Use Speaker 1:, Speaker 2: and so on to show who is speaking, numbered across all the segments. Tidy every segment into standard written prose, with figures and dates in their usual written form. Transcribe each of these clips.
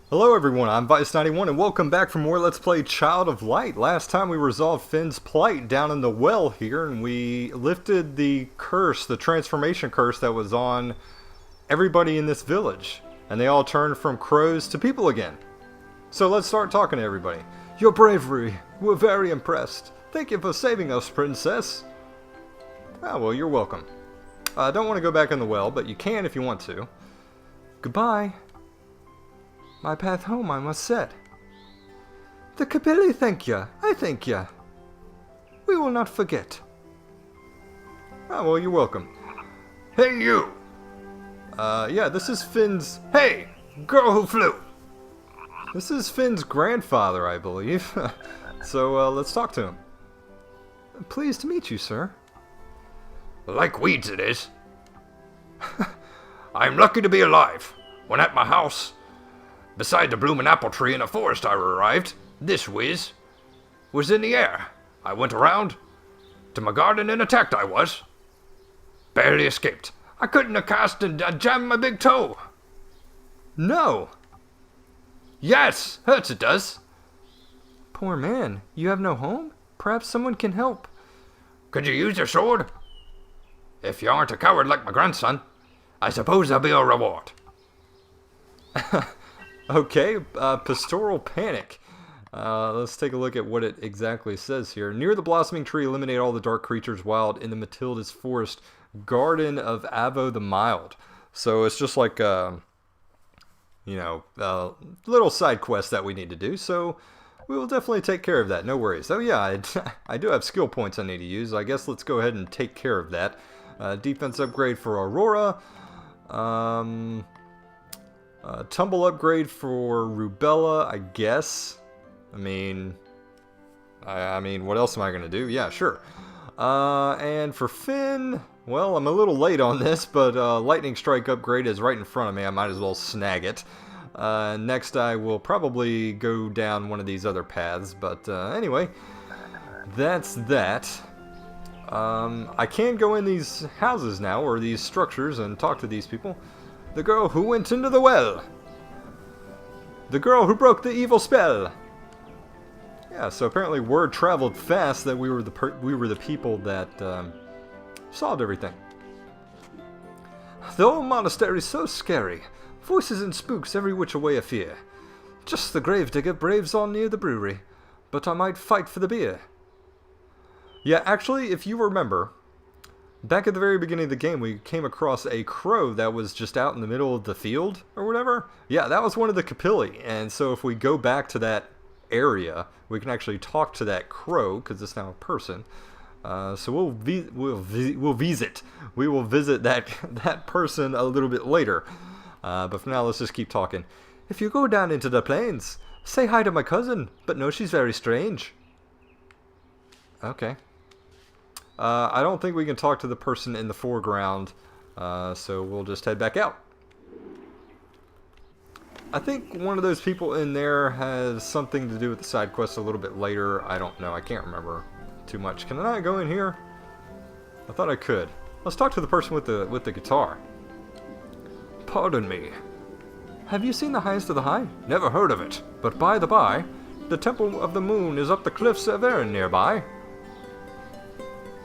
Speaker 1: Hello everyone, I'm Vice91 and welcome back for more Let's Play Child of Light. Last time we resolved Finn's plight down in the well here and we lifted the curse, the transformation curse that was on everybody in this village. And they all turned from crows to people again. So let's start talking to everybody. Your bravery, we're very impressed. Thank you for saving us, princess. Ah, well, you're welcome. I don't want to go back in the well, but you can if you want to. Goodbye. My path home, I must set. The Capilli thank you. I thank you. We will not forget. Oh, well, you're welcome.
Speaker 2: Hey, you!
Speaker 1: Yeah, this is Finn's...
Speaker 2: Hey, girl who flew!
Speaker 1: This is Finn's grandfather, I believe. So, let's talk to him. Pleased to meet you, sir.
Speaker 2: Like weeds it is. I'm lucky to be alive. When at my house, beside the bloomin' apple tree in a forest I arrived, this whiz was in the air. I went around to my garden and attacked I was. Barely escaped. I couldn't have cast and jammed my big toe.
Speaker 1: No!
Speaker 2: Yes, hurts it does.
Speaker 1: Poor man, you have no home? Perhaps someone can help.
Speaker 2: Could you use your sword? If you aren't a coward like my grandson, I suppose there'll be a reward.
Speaker 1: Okay, pastoral panic. Let's take a look at what it exactly says here. Near the blossoming tree, eliminate all the dark creatures wild in the Matilda's forest, garden of Avo the Mild. So it's just like, little side quest that we need to do. So we will definitely take care of that. No worries. Oh yeah, I do have skill points I need to use. I guess let's go ahead and take care of that. Defense upgrade for Aurora. Tumble upgrade for Rubella, I guess. I mean, what else am I going to do? Yeah, sure. And for Finn, well, I'm a little late on this, but Lightning Strike upgrade is right in front of me. I might as well snag it. Next, I will probably go down one of these other paths, but anyway, that's that. I can go in these houses now, or these structures, and talk to these people. The girl who went into the well. The girl who broke the evil spell. Yeah, so apparently word traveled fast that we were the people that solved everything. The old monastery is so scary. Voices and spooks every which way of fear. Just the gravedigger braves on near the brewery. But I might fight for the beer. Yeah, actually, if you remember, back at the very beginning of the game, we came across a crow that was just out in the middle of the field, or whatever. Yeah, that was one of the Capilli, and so if we go back to that area, we can actually talk to that crow, because it's now a person. So we'll visit. We will visit that person a little bit later. But for now, let's just keep talking. If you go down into the plains, say hi to my cousin, but no, she's very strange. Okay. I don't think we can talk to the person in the foreground, so we'll just head back out. I think one of those people in there has something to do with the side quest a little bit later. I don't know. I can't remember too much. Can I go in here? I thought I could. Let's talk to the person with the guitar. Pardon me. Have you seen the highest of the high? Never heard of it. But by the by, the Temple of the Moon is up the cliffs of Errand nearby.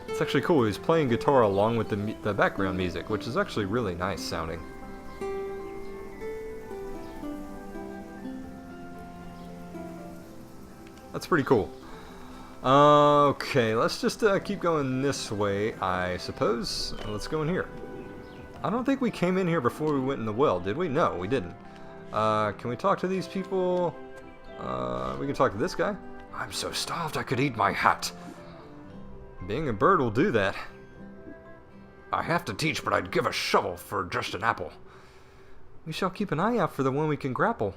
Speaker 1: It's actually cool. He's playing guitar along with the background music, which is actually really nice sounding. That's pretty cool. Okay, let's just keep going this way, I suppose. Let's go in here. I don't think we came in here before we went in the well, did we? No, we didn't. Can we talk to these people? We can talk to this guy.
Speaker 2: I'm so starved I could eat my hat.
Speaker 1: Being a bird will do that.
Speaker 2: I have to teach, but I'd give a shovel for just an apple.
Speaker 1: We shall keep an eye out for the one we can grapple.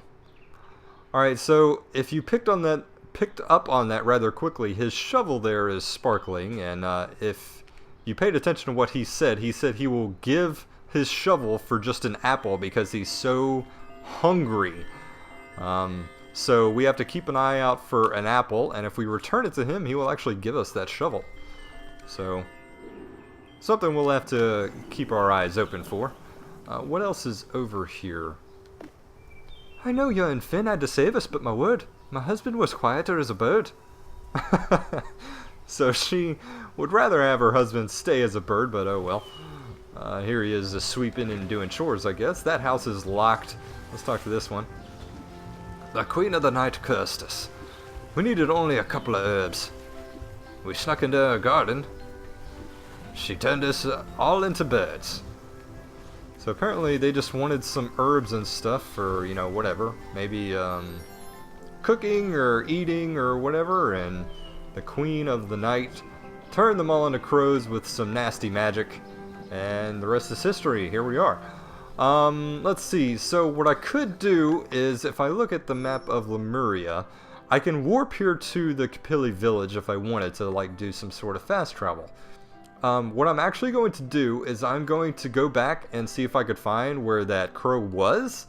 Speaker 1: Alright, so if you picked up on that rather quickly, his shovel there is sparkling, and if you paid attention to what he said he will give his shovel for just an apple because he's so hungry. So we have to keep an eye out for an apple, and if we return it to him, he will actually give us that shovel. So, something we'll have to keep our eyes open for. What else is over here? I know young Finn had to save us, but my word, my husband was quieter as a bird. So she would rather have her husband stay as a bird, but oh well. Here he is sweeping and doing chores, I guess. That house is locked. Let's talk to this one. The Queen of the Night cursed us. We needed only a couple of herbs. We snuck into her garden. She turned us all into birds. So apparently they just wanted some herbs and stuff for, you know, whatever. Maybe cooking or eating or whatever, and the Queen of the Night turned them all into crows with some nasty magic, and the rest is history. Here we are. Let's see. So what I could do is, if I look at the map of Lemuria, I can warp here to the Capilli village if I wanted to, like, do some sort of fast travel. What I'm actually going to do is I'm going to go back and see if I could find where that crow was,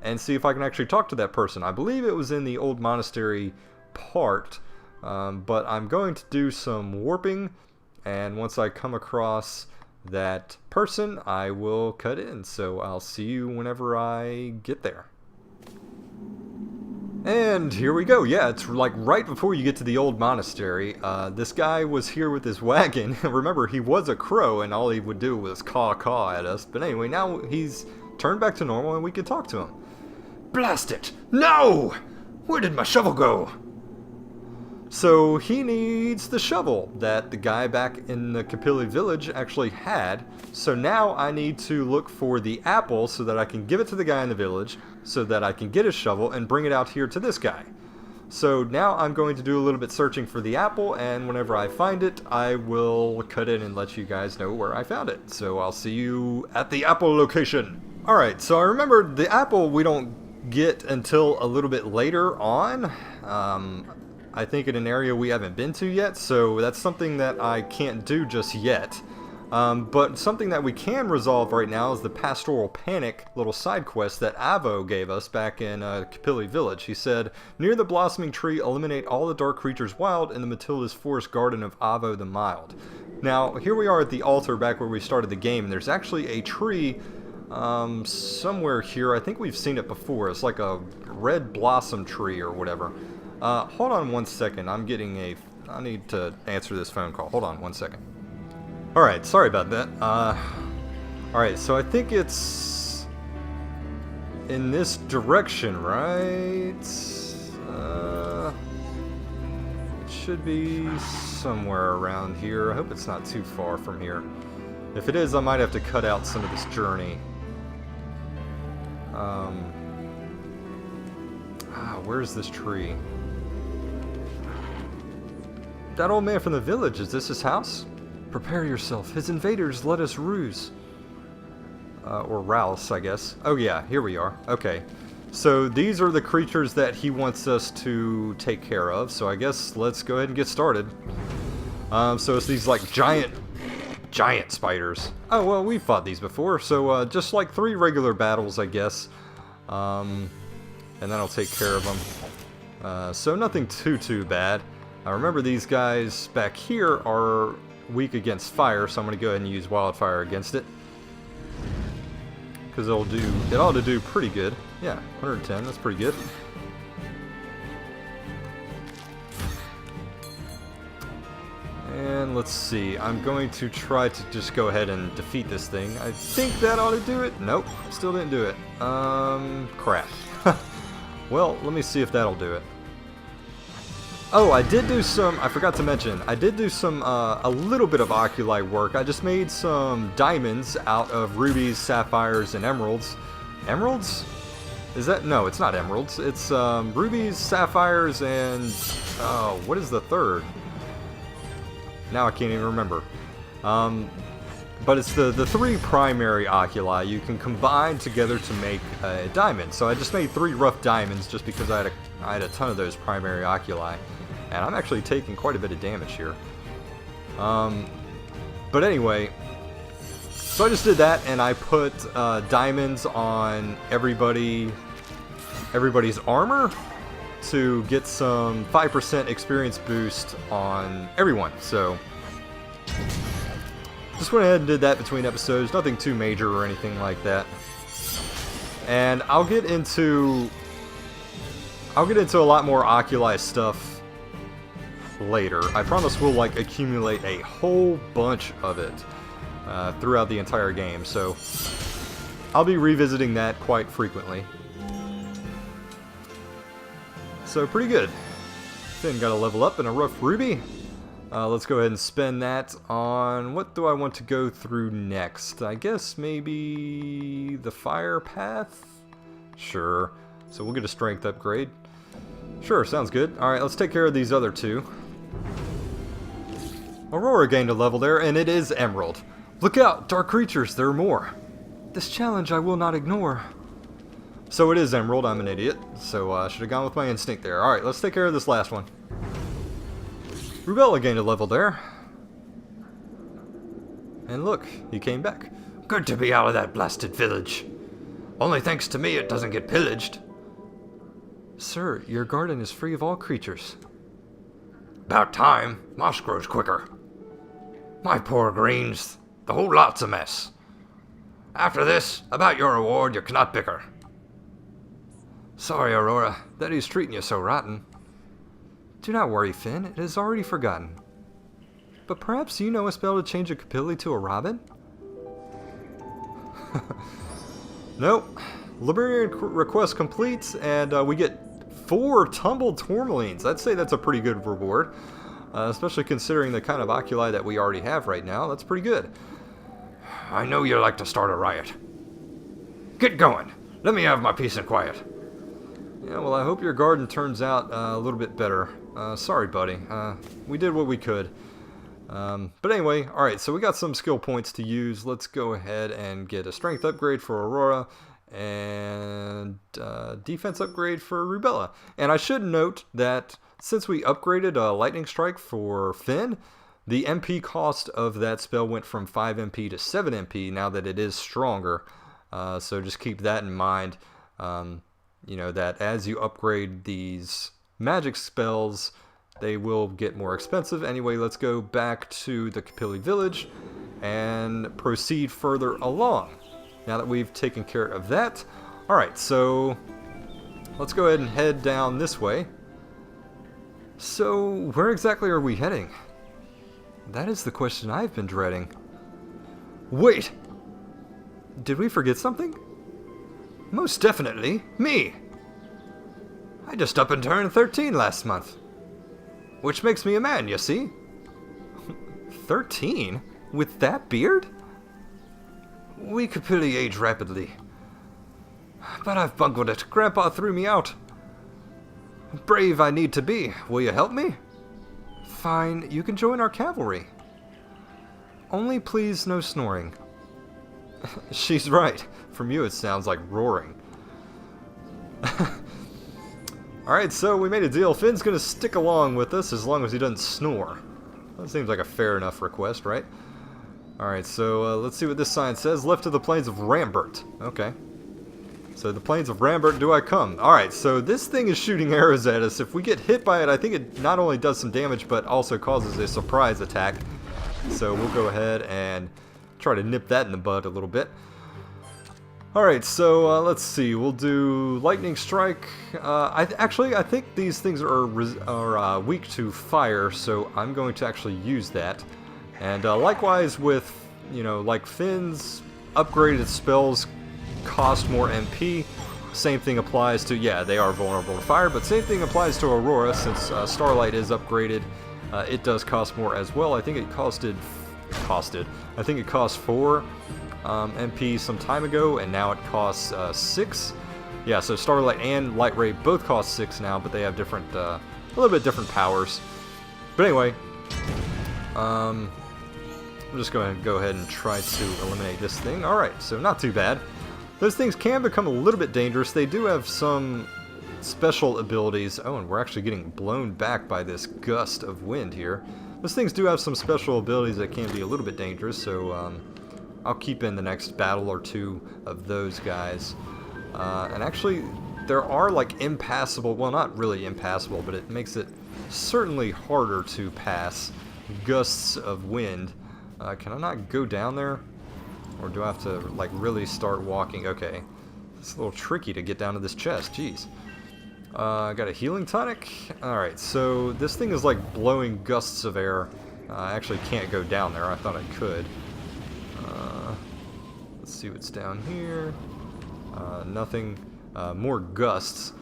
Speaker 1: and see if I can actually talk to that person. I believe it was in the old monastery part, but I'm going to do some warping, and once I come across that person, I will cut in. So I'll see you whenever I get there. And here we go. Yeah, it's like right before you get to the old monastery. This guy was here with his wagon. Remember, he was a crow, and all he would do was caw at us. But anyway, now he's turned back to normal, and we can talk to him.
Speaker 2: Blast it! No! Where did my shovel go?
Speaker 1: So he needs the shovel that the guy back in the Capilli village actually had. So now I need to look for the apple so that I can give it to the guy in the village, so that I can get his shovel and bring it out here to this guy. So now I'm going to do a little bit searching for the apple, and whenever I find it, I will cut in and let you guys know where I found it. So I'll see you at the apple location. Alright, so I remember the apple we don't get until a little bit later on. I think in an area we haven't been to yet, so that's something that I can't do just yet. But something that we can resolve right now is the Pastoral Panic little side quest that Avo gave us back in Capilli Village. He said, near the blossoming tree, eliminate all the dark creatures wild in the Matilda's forest garden of Avo the Mild. Now, here we are at the altar back where we started the game, and there's actually a tree somewhere here. I think we've seen it before. It's like a red blossom tree or whatever. Hold on one second. I need to answer this phone call. Hold on one second. Alright, sorry about that. Alright, so I think it's in this direction, right? It should be somewhere around here. I hope it's not too far from here. If it is, I might have to cut out some of this journey. Where's this tree? That old man from the village, is this his house? Prepare yourself, his invaders let us ruse. Or rouse, I guess. Oh yeah, here we are. Okay. So these are the creatures that he wants us to take care of, so I guess let's go ahead and get started. So it's these like giant spiders. Oh well, we've fought these before, so just like 3 regular battles, I guess. And that'll take care of them. So nothing too bad. Remember, these guys back here are weak against fire, so I'm going to go ahead and use wildfire against it. Because it ought to do pretty good. Yeah, 110, that's pretty good. And let's see, I'm going to try to just go ahead and defeat this thing. I think that ought to do it. Nope, still didn't do it. Crap. Well, let me see if that'll do it. Oh, I did do some, I forgot to mention, I did do some, a little bit of oculi work. I just made some diamonds out of rubies, sapphires, and emeralds. Emeralds? Is that, no, it's not emeralds. It's, rubies, sapphires, and, oh, what is the third? Now I can't even remember. But it's the 3 primary oculi you can combine together to make a diamond. So I just made 3 rough diamonds just because I had a ton of those primary oculi. And I'm actually taking quite a bit of damage here. But anyway, so I just did that, and I put diamonds on everybody's armor to get some 5% experience boost on everyone. So just went ahead and did that between episodes. Nothing too major or anything like that. And I'll get into I'll get into a lot more Oculi stuff later. I promise we'll like accumulate a whole bunch of it throughout the entire game, so I'll be revisiting that quite frequently. So pretty good. Then got a level up and a rough ruby. Let's go ahead and spend that on, what do I want to go through next? I guess maybe the fire path? Sure. So we'll get a strength upgrade. Sure, sounds good. Alright, let's take care of these other two. Aurora gained a level there, and it is Emerald. Look out, dark creatures, there are more. This challenge I will not ignore. So it is Emerald, I'm an idiot. So I should have gone with my instinct there. Alright, let's take care of this last one. Rubella gained a level there. And look, he came back.
Speaker 2: Good to be out of that blasted village. Only thanks to me it doesn't get pillaged.
Speaker 1: Sir, your garden is free of all creatures.
Speaker 2: About time. Moss grows quicker. My poor greens. The whole lot's a mess. After this, about your reward, you cannot bicker.
Speaker 1: Sorry, Aurora, that he's treating you so rotten. Do not worry, Finn, it is already forgotten. But perhaps you know a spell to change a Capilli to a robin? Nope. Liberian request complete, and we get 4 tumbled tourmalines. I'd say that's a pretty good reward. Especially considering the kind of oculi that we already have right now. That's pretty good.
Speaker 2: I know you like to start a riot. Get going. Let me have my peace and quiet.
Speaker 1: Yeah, well, I hope your garden turns out a little bit better. Sorry, buddy. We did what we could. But anyway, alright, so we got some skill points to use. Let's go ahead and get a strength upgrade for Aurora and defense upgrade for Rubella. And I should note that since we upgraded Lightning Strike for Finn, the MP cost of that spell went from 5 MP to 7 MP now that it is stronger. So just keep that in mind. You know, that as you upgrade these magic spells, they will get more expensive. Anyway, let's go back to the Capilli village and proceed further along. Now that we've taken care of that. Alright, so let's go ahead and head down this way. So, where exactly are we heading? That is the question I've been dreading. Wait! Did we forget something?
Speaker 2: Most definitely, me. I just up and turned 13 last month. Which makes me a man, you see?
Speaker 1: 13? With that beard?
Speaker 2: We Capilli age rapidly. But I've bungled it. Grandpa threw me out. Brave I need to be. Will you help me?
Speaker 1: Fine, you can join our cavalry. Only please no snoring. She's right. From you it sounds like roaring. Alright, so we made a deal. Finn's gonna stick along with us as long as he doesn't snore. That seems like a fair enough request, right? Alright, so let's see what this sign says. Left of the plains of Rambert. Okay. So the plains of Rambert, do I come? Alright, so this thing is shooting arrows at us. If we get hit by it, I think it not only does some damage, but also causes a surprise attack. So we'll go ahead and try to nip that in the bud a little bit. Alright, so let's see. We'll do Lightning Strike. I think these things are weak to fire, so I'm going to actually use that. And likewise with, you know, like Finn's upgraded spells cost more MP. Same thing applies to, yeah, they are vulnerable to fire, but same thing applies to Aurora since Starlight is upgraded. It does cost more as well. I think it cost 4 MP some time ago, and now it costs 6. Yeah, so Starlight and Light Ray both cost 6 now, but they have different, a little bit different powers. But anyway, I'm just going to go ahead and try to eliminate this thing. Alright, so not too bad. Those things can become a little bit dangerous. They do have some special abilities. Oh, and we're actually getting blown back by this gust of wind here. Those things do have some special abilities that can be a little bit dangerous, so I'll keep in the next battle or two of those guys. And actually, there are like impassable, well, not really impassable, but it makes it certainly harder to pass gusts of wind. Can I not go down there? Or do I have to like really start walking? Okay. It's a little tricky to get down to this chest, jeez. Got a healing tonic. Alright, so this thing is like blowing gusts of air. I actually can't go down there. I thought I could. Let's see what's down here. Nothing. More gusts.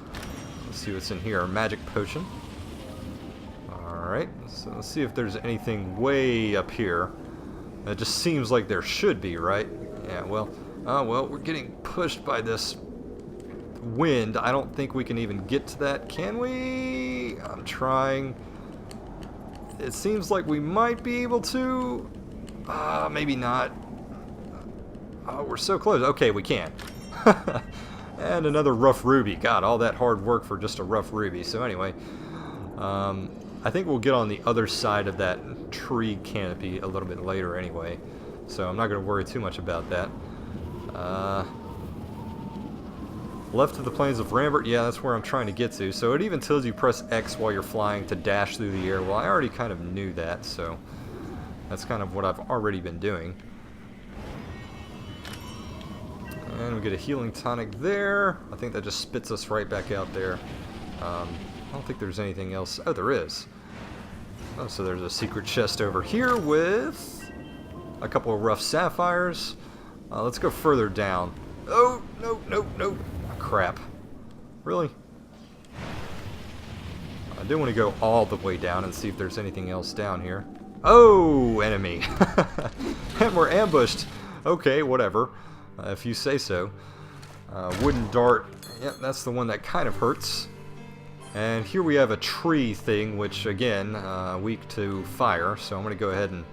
Speaker 1: Let's see what's in here. Magic potion. Alright, so let's see if there's anything way up here. It just seems like there should be, right? Yeah, well, we're getting pushed by this wind. I don't think we can even get to that, can we? I'm trying. It seems like we might be able to. Maybe not. Oh, we're so close. Okay, we can. And another rough ruby. God, all that hard work for just a rough ruby. So anyway, I think we'll get on the other side of that tree canopy a little bit later anyway. So I'm not going to worry too much about that. Left of the plains of Rambert, yeah, that's where I'm trying to get to. So it even tells you press X while you're flying to dash through the air. Well, I already kind of knew that, so that's kind of what I've already been doing. And we get a healing tonic there. I think that just spits us right back out there. I don't think there's anything else. Oh, there is. Oh, so there's a secret chest over here with a couple of rough sapphires. Let's go further down. Oh, no, no, no. Crap. Really? I do want to go all the way down and see if there's anything else down here. Oh, enemy. And we're ambushed. Okay, whatever. If you say so. Wooden dart. Yep, that's the one that kind of hurts. And here we have a tree thing, which again, weak to fire. So I'm going to go ahead and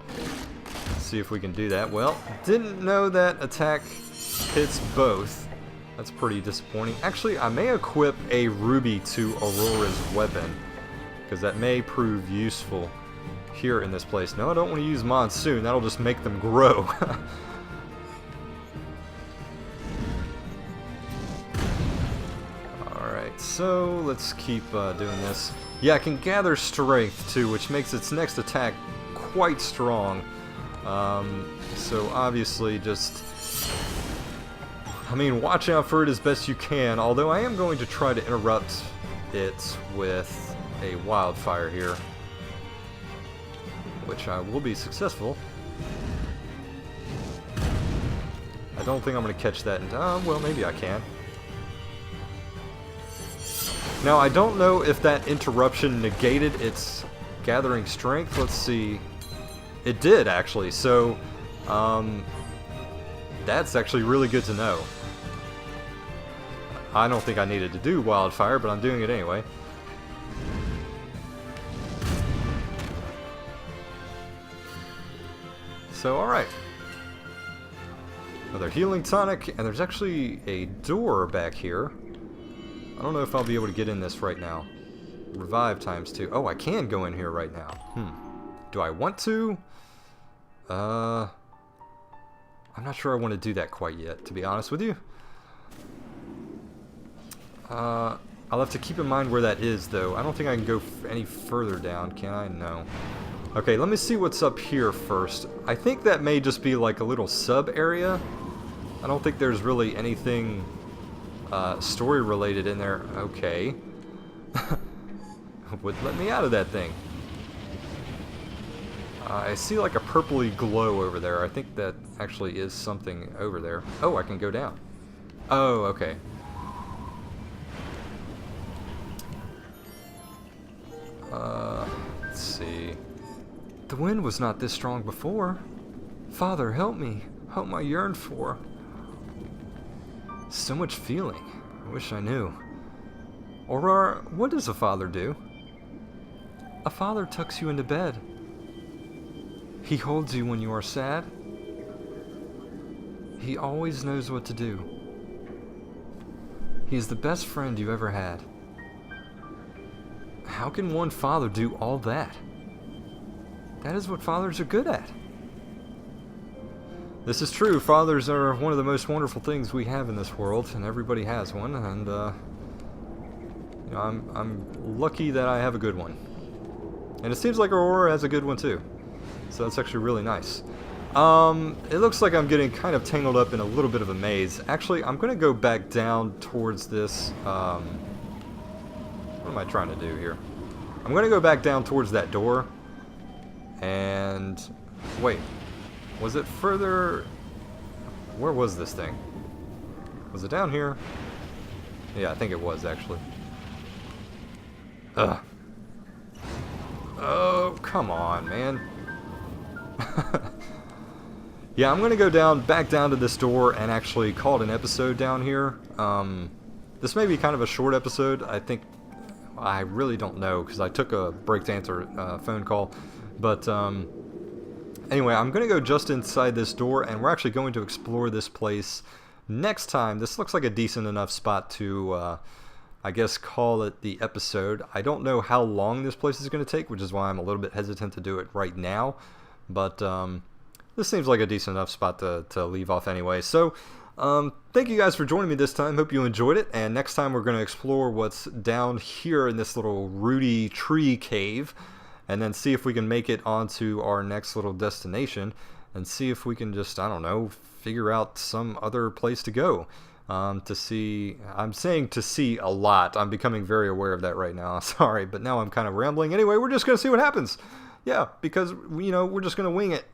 Speaker 1: see if we can do that. Well, didn't know that attack hits both. That's pretty disappointing. Actually, I may equip a ruby to Aurora's weapon, because that may prove useful here in this place. No, I don't want to use Monsoon. That'll just make them grow. Alright, so let's keep doing this. Yeah, I can gather strength too, which makes its next attack quite strong. So obviously just... I mean, watch out for it as best you can, although I am going to try to interrupt it with a wildfire here, which I will be successful. I don't think I'm going to catch that in time. Well, maybe I can. Now, I don't know if that interruption negated its gathering strength. Let's see. It did, actually, so that's actually really good to know. I don't think I needed to do wildfire, but I'm doing it anyway. So, alright. Another healing tonic, and there's actually a door back here. I don't know if I'll be able to get in this right now. Revive ×2. Oh, I can go in here right now. Do I want to? I'm not sure I want to do that quite yet, to be honest with you. I'll have to keep in mind where that is, though. I don't think I can go any further down, can I? No. Okay, let me see what's up here first. I think that may just be like a little sub-area. I don't think there's really anything story-related in there. Okay. Wouldn't let me out of that thing. I see like a purpley glow over there. I think that actually is something over there. Oh, I can go down. Oh, okay. Let's see. The wind was not this strong before. Father, help me. Help I yearn for. So much feeling. I wish I knew. Aurora, what does a father do? A father tucks you into bed. He holds you when you are sad. He always knows what to do. He is the best friend you ever had. How can one father do all that? That is what fathers are good at. This is true. Fathers are one of the most wonderful things we have in this world, and everybody has one, and you know, I'm lucky that I have a good one. And it seems like Aurora has a good one too. So that's actually really nice. It looks like I'm getting kind of tangled up in a little bit of a maze. Actually, I'm going to go back down towards this What am I trying to do here? I'm going to go back down towards that door. And... wait. Was it further... where was this thing? Was it down here? Yeah, I think it was, actually. Ugh. Oh, come on, man. Yeah, I'm going to go back down to this door and actually call it an episode down here. This may be kind of a short episode. I really don't know, because I took a break to answer a phone call. But, anyway, I'm going to go just inside this door, and we're actually going to explore this place next time. This looks like a decent enough spot to, I guess, call it the episode. I don't know how long this place is going to take, which is why I'm a little bit hesitant to do it right now. But, this seems like a decent enough spot to leave off anyway. So, thank you guys for joining me this time. Hope you enjoyed it. And next time we're going to explore what's down here in this little rooty tree cave. And then see if we can make it onto our next little destination. And see if we can just, I don't know, figure out some other place to go. To see, I'm saying to see a lot. I'm becoming very aware of that right now. Sorry, but now I'm kind of rambling. Anyway, we're just going to see what happens. Yeah, because, you know, we're just going to wing it.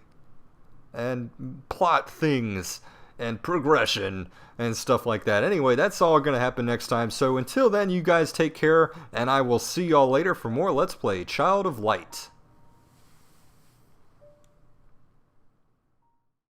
Speaker 1: And plot things and progression and stuff like that. Anyway, that's all going to happen next time. So until then, you guys take care, and I will see y'all later for more Let's Play Child of Light.